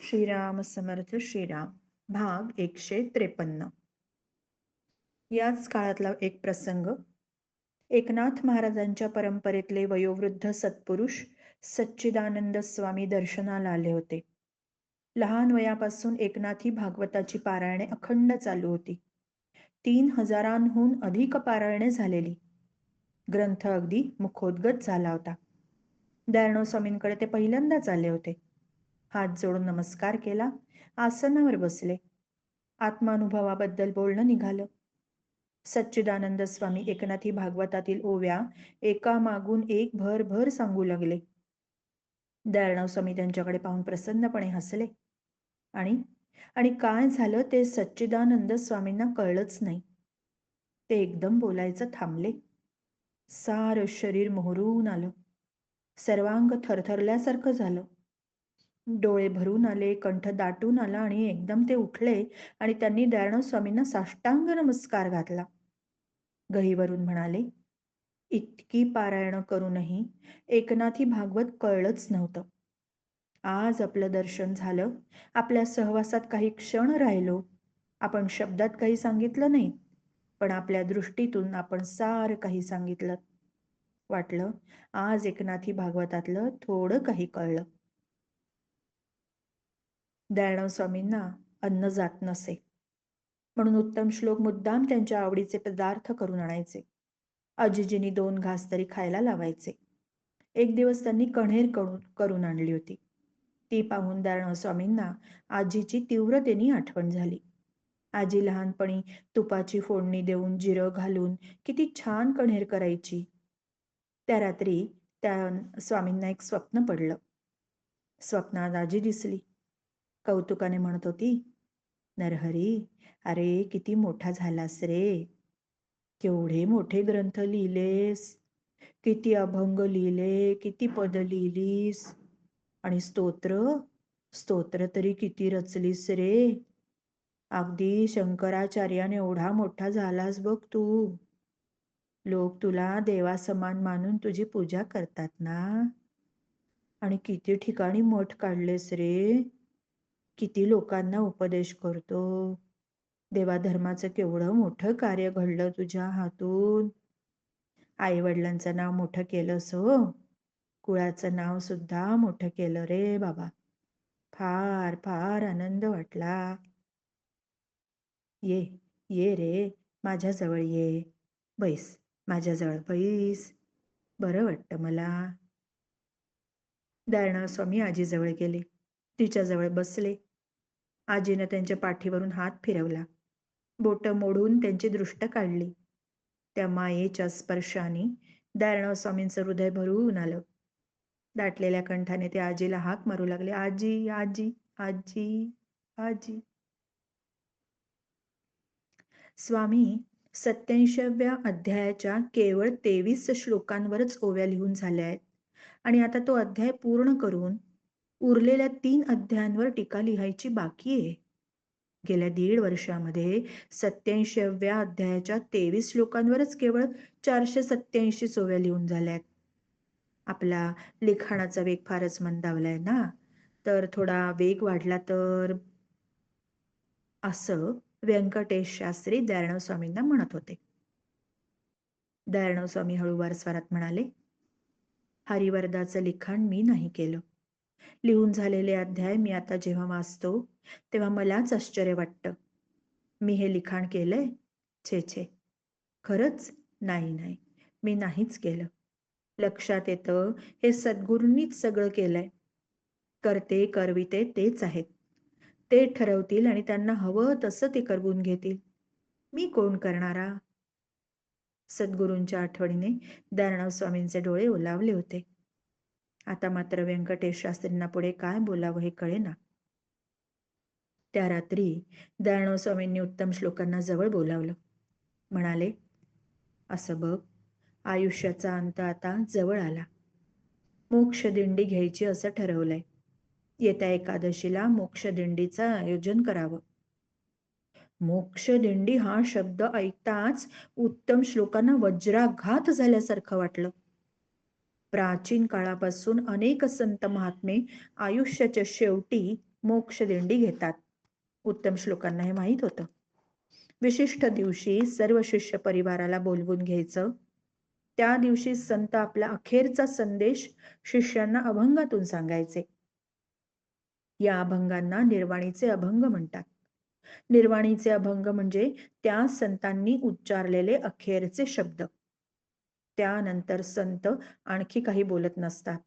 श्रीराम समर्थ श्रीराम भाग 153. याच काळातला एक प्रसंग. एकनाथ महाराजांच्या परंपरेतले वयोवृद्ध सत्पुरुष सच्चिदानंद स्वामी दर्शनाला आले होते. लहान वयापासून एकनाथी भागवताची पारायणे अखंड चालू होती. 3000हून अधिक पारायणे झालेली. ग्रंथ अगदी मुखोद्गत झाला होता. दयाळो स्वामींकडे ते पहिल्यांदाच आले होते. हात जोडून नमस्कार केला, आसनावर बसले. आत्मानुभवाबद्दल बोलणं निघालं. सच्चिदानंद स्वामी एकनाथी भागवतातील ओव्या एकामागून एक भर सांगू लागले. दयाळो स्वामी त्यांच्याकडे पाहून प्रसन्नपणे हसले. आणि काय झालं ते सच्चिदानंद स्वामींना कळलंच नाही. ते एकदम बोलायचं थांबले. सारं शरीर मोहरून आलं. सर्वांग थरथरल्यासारखं झालं. डोळे भरून आले, कंठ दाटून आला आणि एकदम ते उठले आणि त्यांनी दयाळो स्वामींना साष्टांग नमस्कार घातला. गहिवरून म्हणाले, इतकी पारायण करूनही एकनाथी भागवत कळलंच नव्हतं. आज आपलं दर्शन झालं. आपल्या सहवासात काही क्षण राहिलो. आपण शब्दात काही सांगितलं नाही, पण आपल्या दृष्टीतून आपण सारं काही सांगितलं. वाटलं आज एकनाथी भागवतातलं थोडं काही कळलं. दयाळो स्वामींना अन्न जात नसे, म्हणून उत्तम श्लोक मुद्दाम त्यांच्या आवडीचे पदार्थ करून आणायचे. आजीजींनी 2 घास तरी खायला लावायचे. एक दिवस त्यांनी कण्हेर करून आणली होती. ती पाहून दयाळो स्वामींना आजीची तीव्रतेने आठवण झाली. आजी लहानपणी तुपाची फोडणी देऊन जिरं घालून किती छान कण्हेर करायची. त्या रात्री त्या स्वामींना एक स्वप्न पडलं. स्वप्नात आजी दिसली. कौतुकाने म्हणत होती, नरहरी, अरे किती मोठा झालास रे. केवढे मोठे ग्रंथ लिहिलेस, किती अभंग लिहिले, किती पद लिहिलीस, आणि स्तोत्र तरी किती रचलीस रे. अगदी शंकराचार्याने एवढा मोठा झालास बघ तू. लोक तुला देवासमान मानून तुझी पूजा करतात ना. आणि किती ठिकाणी मठ काढलेस रे. किती लोकांना उपदेश करतो. देवाधर्माचं केवढं मोठं कार्य घडलं तुझ्या हातून. आई वडिलांचं नाव मोठं केलंस हो. कुळाचं नाव सुद्धा मोठं केलं रे बाबा. फार फार आनंद वाटला. ये ये रे, माझ्याजवळ ये. बैस, माझ्याजवळ बैस. बरं वाटतं मला. दयाळो स्वामी आजीजवळ गेले. तिच्याजवळ बसले. आजीनं त्यांच्या पाठीवरून हात फिरवला. बोटं मोडून त्यांची दृष्ट काढली. त्या मायेच्या स्पर्शाने दयाळो स्वामींचं हृदय भरून आलं. दाटलेल्या कंठाने ते आजीला हाक मारू लागले, आजी आजी आजी आजी. स्वामी 87व्या अध्यायाच्या केवळ 23 श्लोकांवरच ओव्या लिहून झाल्या आहेत. आणि आता तो अध्याय पूर्ण करून उरलेल्या 3 अध्यायांवर टीका लिहायची बाकी आहे. गेल्या 1.5 वर्षामध्ये 87व्या अध्यायाच्या 23 श्लोकांवरच केवळ 487 ओव्या लिहून झाल्या आहेत. आपला लिखाणाचा वेग फारच मंदावलाय ना, तर थोडा वेग वाढला तर, असं व्यंकटेश शास्त्री दयाळो स्वामींना म्हणत होते. दयाळो स्वामी हळूवार स्वरात म्हणाले, हरिवरदाचं लिखाण मी नाही केलं. लिहून झालेले अध्याय मी आता जेव्हा वाचतो तेव्हा मलाच आश्चर्य वाटतं. मी हे लिखाण केलंय? छे, खरंच नाही, मी नाहीच केलं. लक्षात येतं हे सद्गुरूंनीच सगळं केलंय. करते करविते तेच आहेत. ते ठरवतील आणि त्यांना हवं तसं ते करवून घेतील. मी कोण करणारा? सद्गुरूंच्या आठवणीने दयाळो स्वामींचे डोळे ओलावले होते. आता मात्र व्यंकटेश शास्त्रींना पुढे काय बोलावं हे कळेना. त्या रात्री दयाळो स्वामींनी उत्तम श्लोकांना जवळ बोलावलं. म्हणाले, असं बघ, आयुष्याचा अंत आता जवळ आला. मोक्षदिंडी घ्यायची असं ठरवलंय. येत्या एकादशीला मोक्षदिंडीचं आयोजन करावं. मोक्षदिंडी हा शब्द ऐकताच उत्तम श्लोकांना वज्राघात झाल्यासारखं वाटलं. प्राचीन काळापासून अनेक संत महात्मे आयुष्याच्या शेवटी मोक्षदिंडी घेतात. उत्तम श्लोकांना हे माहीत होतं. विशिष्ट दिवशी सर्व शिष्य परिवाराला बोलवून घ्यायचं. त्या दिवशी संत आपला अखेरचा संदेश शिष्यांना अभंगातून सांगायचे. या अभंगांना निर्वाणीचे अभंग म्हणतात. निर्वाणीचे अभंग म्हणजे त्या संतांनी उच्चारलेले अखेरचे शब्द. त्यानंतर संत आणखी काही बोलत नसतात.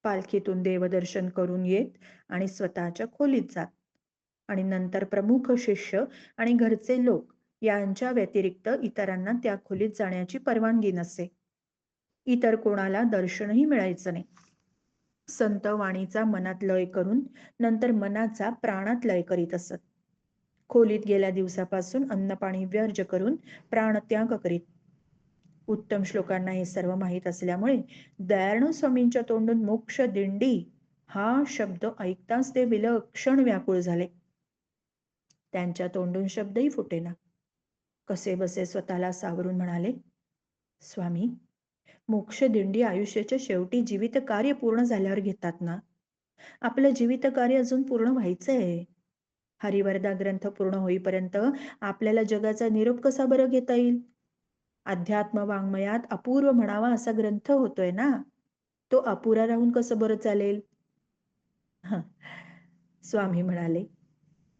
पालखीतून देवदर्शन करून येत आणि स्वतःच्या खोलीत जात आणि नंतर प्रमुख शिष्य आणि घरचे लोक यांच्या व्यतिरिक्त इतरांना त्या खोलीत जाण्याची परवानगी नसे. इतर कोणाला दर्शनही मिळायचं नाही. संत वाणीचा मनात लय करून नंतर मनाचा प्राणात लय करीत असत. खोलीत गेल्या दिवसापासून अन्नपाणी वर्ज्य करून प्राणत्याग करीत. उत्तम श्लोकांना हे सर्व माहीत असल्यामुळे दयाळू स्वामींच्या तोंडून मोक्ष दिंडी हा शब्द ऐकताच ते विलक्षण व्याकुळ झाले. त्यांच्या तोंडून शब्दही फुटेना. कसे बसे स्वतःला सावरून म्हणाले, स्वामी, मोक्ष दिंडी आयुष्याच्या शेवटी जीवित कार्य पूर्ण झाल्यावर घेतात ना? आपलं जीवित कार्य अजून पूर्ण व्हायचंय. हरिवरदा ग्रंथ पूर्ण होईपर्यंत आपल्याला जगाचा निरोप कसा बरं घेता येईल? अध्यात्म वाङ्मयात अपूर्व म्हणावा असा ग्रंथ होतोय ना, तो अपुरा राहून कसं बरं चालेल? स्वामी म्हणाले,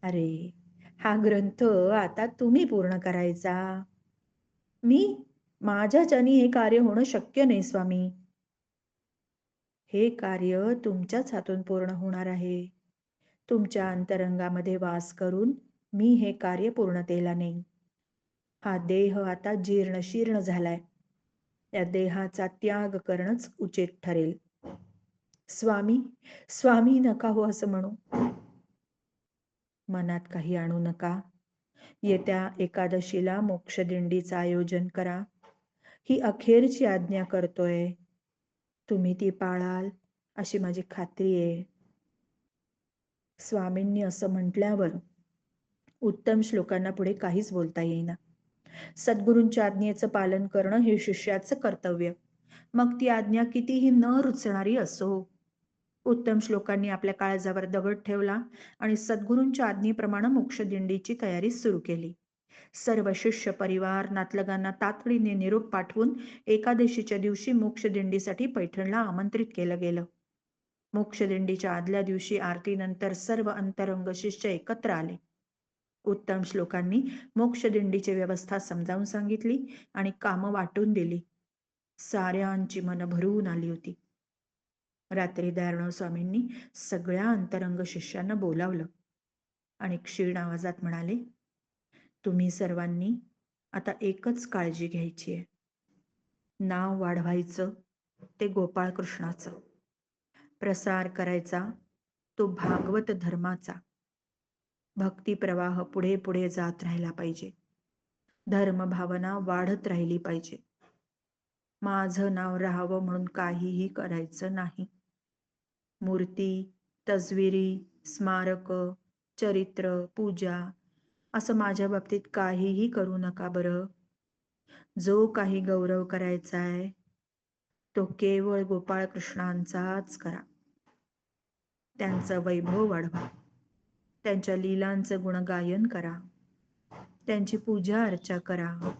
अरे, हा ग्रंथ आता तुम्ही पूर्ण करायचा. माझ्याच्यानी हे कार्य होणं शक्य नाही स्वामी. हे कार्य तुमच्याच हातून पूर्ण होणार आहे. तुमच्या अंतरंगामध्ये वास करून मी हे कार्य पूर्णतेला नेईन. हा देह आता जीर्ण शीर्ण झालाय. या देहाचा त्याग करणंच उचित ठरेल. स्वामी, स्वामी नका हो असं म्हणू. मनात काही आणू नका. येत्या एकादशीला मोक्षदिंडीचं आयोजन करा. ही अखेरची आज्ञा करतोय. तुम्ही ती पाळाल अशी माझी खात्री आहे. स्वामींनी असं म्हटल्यावर उत्तम श्लोकांना पुढे काहीच बोलता येईना. सद्गुरूंच्या आज्ञेचं पालन करणं हे शिष्याचं कर्तव्य, मग ती आज्ञा कितीही न रुचणारी असो. उत्तम श्लोकांनी आपल्या काळजावर दगड ठेवला आणि सद्गुरूंच्या आज्ञेप्रमाणे मोक्षदिंडीची तयारी सुरू केली. सर्व शिष्य परिवार नातलगांना तातडीने निरोप पाठवून एकादशीच्या दिवशी मोक्षदिंडीसाठी पैठणला आमंत्रित केलं गेलं. मोक्षदिंडीच्या आदल्या दिवशी आरतीनंतर सर्व अंतरंग शिष्य एकत्र आले. उत्तम श्लोकांनी मोक्षदिंडीची व्यवस्था समजावून सांगितली आणि कामं वाटून दिली. साऱ्यांची मनं भरून आली होती. रात्री दयाळू स्वामींनी सगळ्या अंतरंग शिष्यांना बोलावलं आणि क्षीण आवाजात म्हणाले, तुम्ही सर्वांनी आता एकच काळजी घ्यायची आहे. नाव वाढवायचं ते गोपाळ कृष्णाचं, प्रसार करायचा तो भागवत धर्माचा. भक्ती प्रवाह पुढे पुढे जात राहिला पाहिजे. धर्म भावना वाढत राहिली पाहिजे. माझं नाव राहावं म्हणून काहीही करायचं नाही. मूर्ती, तस्विरी, स्मारक, चरित्र, पूजा असं माझ्या बाबतीत काहीही करू नका बरं. जो काही गौरव करायचा आहे तो केवळ गोपाळ कृष्णांचाच करा. त्यांचं वैभव वाढवा. त्यांच्या लीलांचं गुणगायन करा. त्यांची पूजा अर्चा करा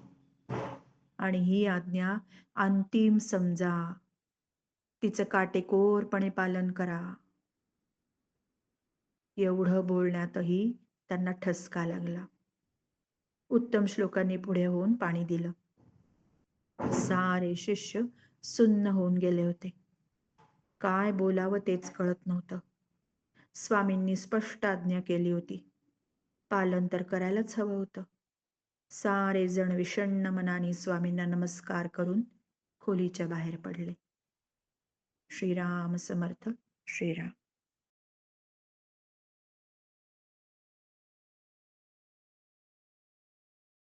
आणि ही आज्ञा अंतिम समजा. तिचं काटेकोरपणे पालन करा. एवढं बोलण्यातही त्यांना ठसका लागला. उत्तम श्लोकांनी पुढे होऊन पाणी दिलं. सारे शिष्य सुन्न होऊन गेले होते. काय बोलावं तेच कळत नव्हतं. स्वामींनी स्पष्ट आज्ञा केली होती. पालन तर करायलाच हवं होतं. सारे जण विषण्ण मनाने स्वामींना नमस्कार करून खोलीच्या बाहेर पडले. श्रीराम समर्थ. श्रीराम.